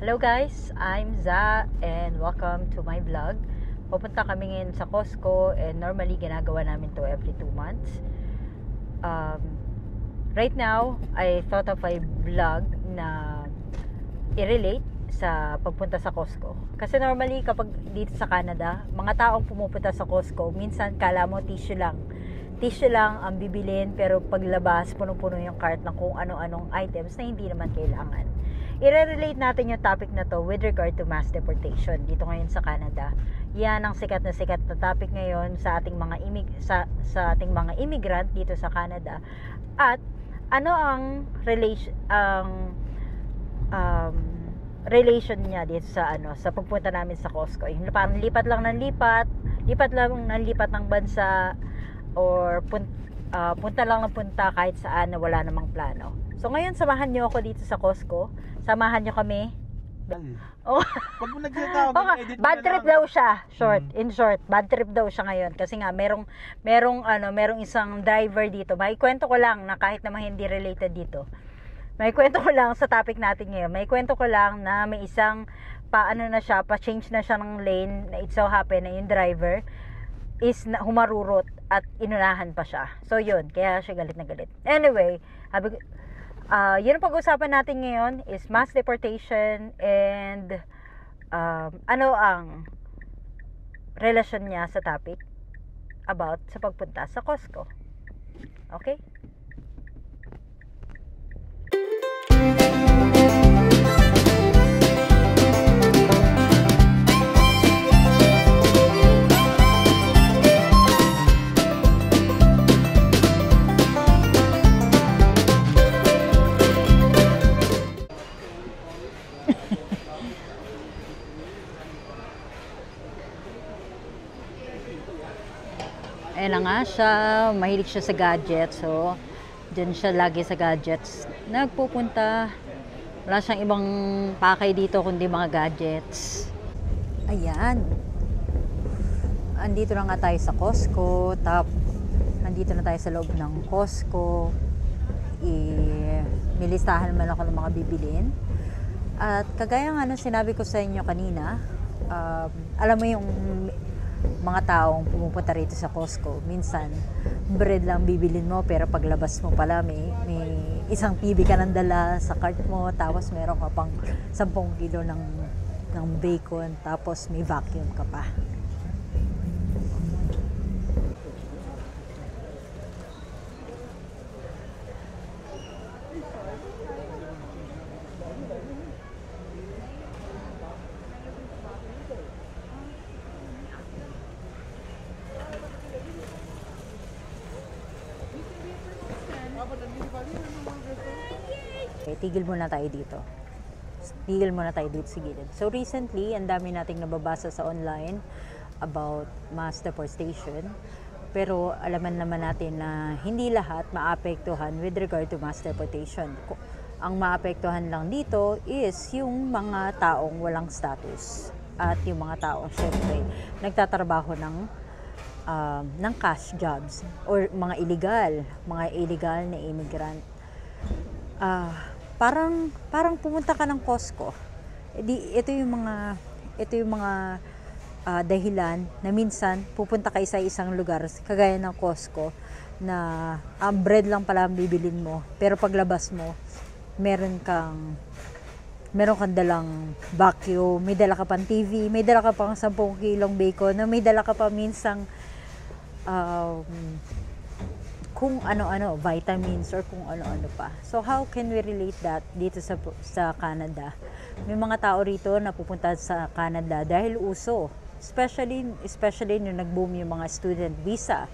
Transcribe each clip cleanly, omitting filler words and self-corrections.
Hello guys, I'm Za and welcome to my vlog. Pupunta kami ngayon sa Costco and normally ginagawa namin to every 2 months. Right now, I thought of a vlog na i-relate sa pagpunta sa Costco. Kasi normally kapag dito sa Canada, mga taong pumupunta sa Costco, minsan kala mo tissue lang. Tissue lang ang bibilin, pero paglabas, puno-puno yung cart ng kung ano-anong items na hindi naman kailangan. I-relate natin yung topic na to with regard to mass deportation dito ngayon sa Canada. Yan ang sikat na topic ngayon sa ating mga sa ating mga immigrant dito sa Canada. At ano ang relation niya dito sa sa pagpunta namin sa Costco. Yung parang lipat lang ng bansa, or punta lang ng punta kahit saan na wala namang plano. So ngayon, samahan niyo ako dito sa Costco. Samahan niyo kami. Oh. Pag mo nagsalita ako, edit mo Bad na trip lang. daw siya. In short, bad trip daw siya ngayon kasi nga merong isang driver dito. Maikwento ko lang na kahit naman hindi related dito. Maikwento ko lang sa topic natin ngayon. Maikwento ko lang na may isang pa-change na siya ng lane, na it so happen na yung driver is humarurot at inunahan pa siya. So yun, kaya siya galit na galit. Anyway, yun ang pag-usapan natin ngayon is mass deportation and ano ang relasyon niya sa topic about sa pagpunta sa Costco. Okay? Ayan na nga siya, mahilig siya sa gadgets, so dyan siya lagi sa gadgets nagpupunta. Wala siyang ibang pakay dito kundi mga gadgets. Ayan, andito na nga tayo sa Costco. Andito na tayo sa loob ng Costco. May listahan naman ako ng mga bibilin. At kagaya nga nung sinabi ko sa inyo kanina, alam mo yung mga taong pumupunta rito sa Costco, minsan bread lang bibilin mo, pero paglabas mo pala may isang PB ka nang dala sa cart mo, tapos meron ka pang 10 kilo ng bacon, tapos may vacuum ka pa. Okay, tigil muna tayo dito sa gilid. So recently, ang dami nating nababasa sa online about mass deportation, pero alaman naman natin na hindi lahat maapektuhan with regard to mass deportation. Ang maapektuhan lang dito is yung mga taong walang status at yung mga taong syempre nagtatrabaho ng cash jobs or mga illegal na immigrant. Parang pumunta ka ng Costco. Ito yung mga dahilan na minsan pupunta ka sa isang lugar kagaya ng Costco na bread lang pala ang bibilin mo, pero paglabas mo meron kang dalang vacuum, may dala ka pang TV, may dala ka pang 10 kilong bacon, may dala ka pa minsang kung ano-ano, vitamins or kung ano-ano pa. So how can we relate that dito sa Canada? May mga tao rito na pupunta sa Canada dahil uso, especially nung nag-boom yung mga student visa.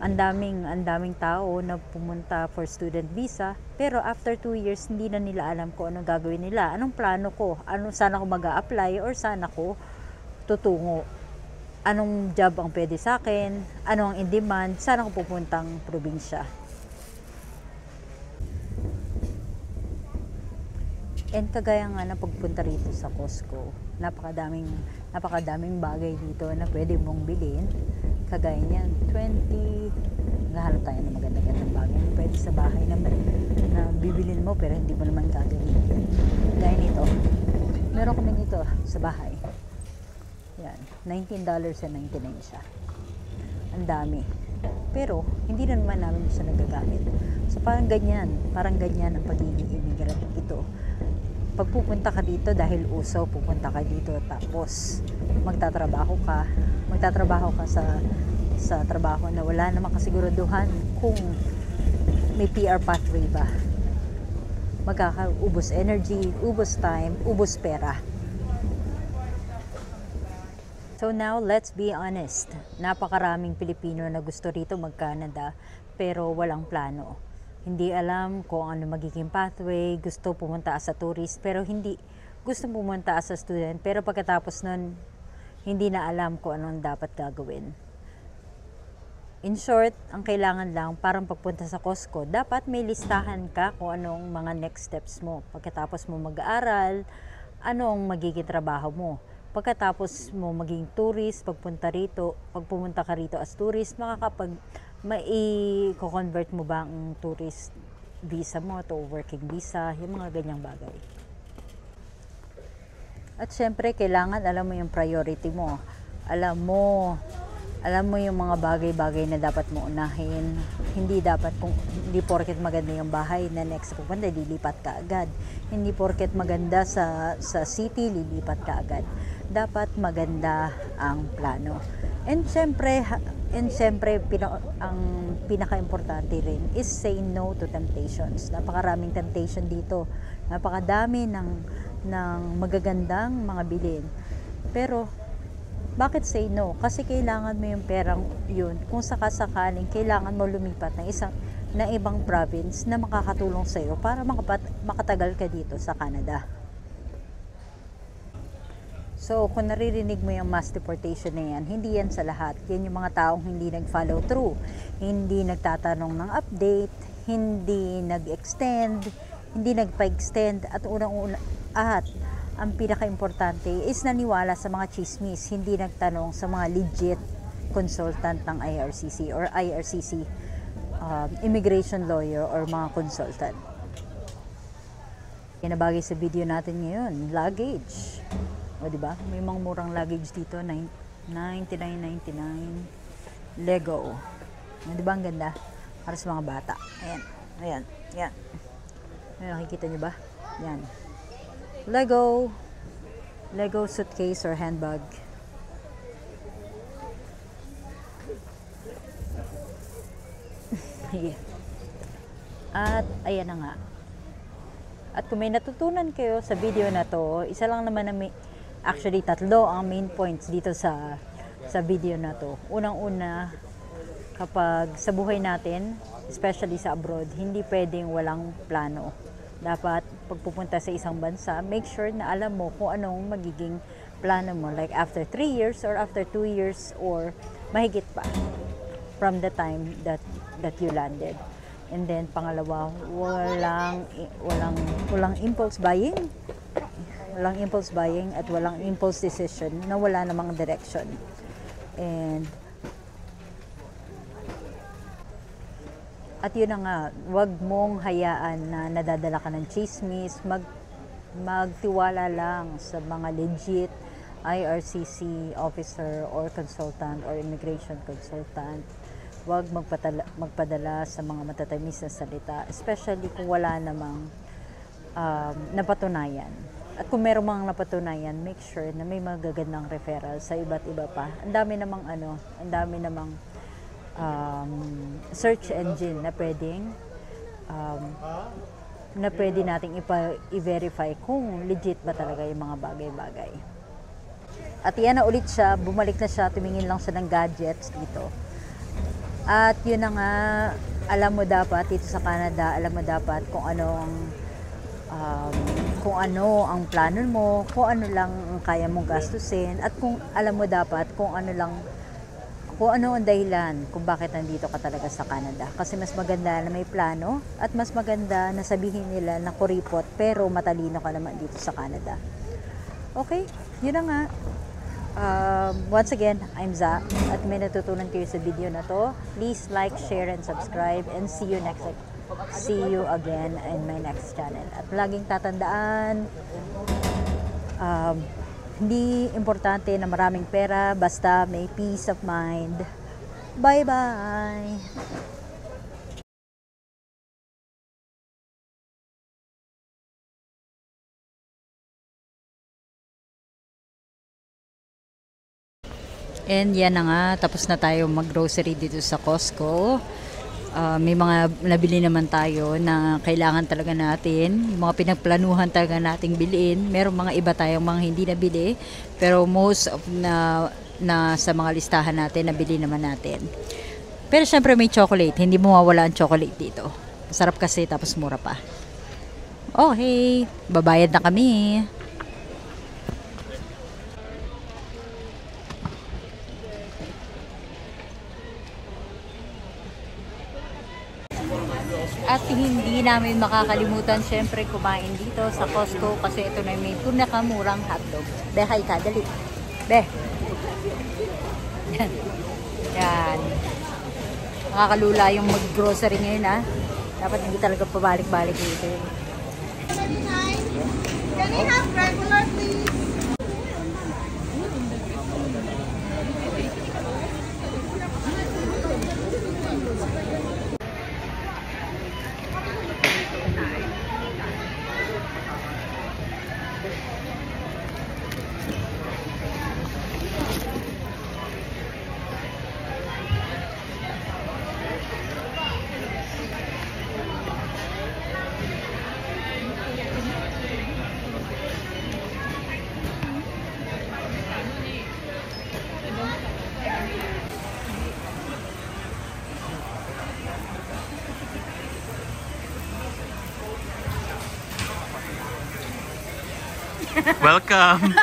Ang daming tao na pumunta for student visa, pero after 2 years hindi na nila alam kung anong gagawin nila, anong plano ko, saan ako mag-a-apply or saan ako tutungo. Anong job ang pwede sa akin, ano ang in demand, saan ako pupuntang probinsya. And kagaya nga na pagpunta rito sa Costco, napakadaming bagay dito na pwede mong bilhin. Kagaya niyan, 20, naghahanap tayo ng maganda-gandang bagay na pwede sa bahay na bibilin mo pero hindi mo naman gagawin. Gaya nito, sa bahay. Yan, $19.99 siya. Ang dami. Pero, hindi na naman namin siya nagagamit. So, parang ganyan ang pagiging immigrant dito. Pag pupunta ka dito dahil uso, pupunta ka dito tapos magtatrabaho ka sa trabaho na wala namang kasiguraduhan kung may PR pathway ba. Magkakaubos energy, ubos time, ubos pera. So now, let's be honest. Napakaraming Pilipino na gusto rito mag-Canada pero walang plano. Hindi alam kung ano magiging pathway, gusto pumunta as a tourist pero hindi gusto pumunta as a student pero pagkatapos nun, hindi na alam kung anong dapat gagawin. In short, ang kailangan lang parang pagpunta sa Costco, dapat may listahan ka kung anong mga next steps mo. Pagkatapos mo mag-aaral, anong magiging trabaho mo. Pagkatapos mo maging tourist, pagpumunta ka rito as tourist, mai-convert mo ba ang tourist visa mo to working visa, yung mga ganyang bagay. At syempre, kailangan alam mo yung priority mo. Alam mo yung mga bagay-bagay na dapat mo unahin. Hindi porket maganda yung bahay na next pupunta, lilipat ka agad. Hindi porket maganda sa city, lilipat ka agad. Dapat maganda ang plano. And syempre ang pinaka-importante rin is say no to temptations. Napakaraming temptation dito. Napakadami ng magagandang mga bilhin. Pero bakit say no? Kasi kailangan mo yung perang yun. Kung sakasakaling kailangan mo lumipat ng ibang province na makakatulong sa iyo para makatagal ka dito sa Canada. So, kung naririnig mo yung mass deportation na yan, hindi yan sa lahat. Yan yung mga taong hindi nag-follow through, hindi nagtatanong ng update, hindi nag-extend, hindi nagpa-extend, at ang pinaka-importante is naniwala sa mga chismis, hindi nagtanong sa mga legit consultant ng IRCC or IRCC immigration lawyer or mga consultant. Yan na bagay sa video natin ngayon, luggage. O diba? May mga murang luggage dito, $99.99 Lego. O diba ang ganda? Para sa mga bata. Ayan. Nakikita nyo ba? Yan. Lego suitcase or handbag. At ayan na nga. At kung may natutunan kayo sa video na to, isa lang naman na actually tatlo ang main points dito sa video na to. Unang-una, kapag sa buhay natin, especially sa abroad, hindi pwedeng walang plano. Dapat pagpupunta sa isang bansa, make sure na alam mo kung anong magiging plano mo. Like after 3 years or after 2 years or mahigit pa from the time that you landed. And then pangalawa, walang impulse buying. Walang impulse buying at walang impulse decision na wala namang direction. And at yun na nga, wag mong hayaan na nadadala ka ng chismis, magtiwala lang sa mga legit IRCC officer or consultant or immigration consultant. Wag magpadala sa mga matatamis na salita, especially kung wala namang napatunayan. At kung meron mga napatunayan, make sure na may magagandang referral sa iba't iba pa. Ang dami namang search engine na pwede nating i-verify kung legit ba talaga yung mga bagay-bagay. At yan na ulit siya, bumalik na siya, tumingin lang siya ng gadgets dito. At yun na nga, alam mo dapat dito sa Canada, alam mo dapat kung ano ang plano mo, kung ano lang ang kaya mong gastusin, at kung alam mo dapat kung ano ang dahilan kung bakit nandito ka talaga sa Canada. Kasi mas maganda na may plano at mas maganda na sabihin nila na kuripot pero matalino ka naman dito sa Canada. Okay, yun na nga. Once again, I'm Za at may natutunan kayo sa video na to. Please like, share, and subscribe, and see you again in my next channel. At laging tatandaan, Hindi importante na maraming pera, basta may peace of mind. Bye-bye! And yan na nga, tapos na tayo mag-grocery dito sa Costco. May mga nabili naman tayo na kailangan talaga natin. Yung mga pinagplanuhan talaga nating biliin. Merong mga iba tayong mga hindi nabili. Pero most of na sa mga listahan natin, nabili naman natin. Pero syempre may chocolate. Hindi mawawala ang chocolate dito. Masarap kasi tapos mura pa. Okay, babayad na kami. At hindi namin makakalimutan syempre kumain dito sa Costco kasi ito na may pinakamurang hotdog. Be, hi ka, dali. Be. Yan. Makakalula yung mag-grocery ngayon ha. Dapat hindi talaga pabalik-balik dito. Can we have regular, please? Welcome!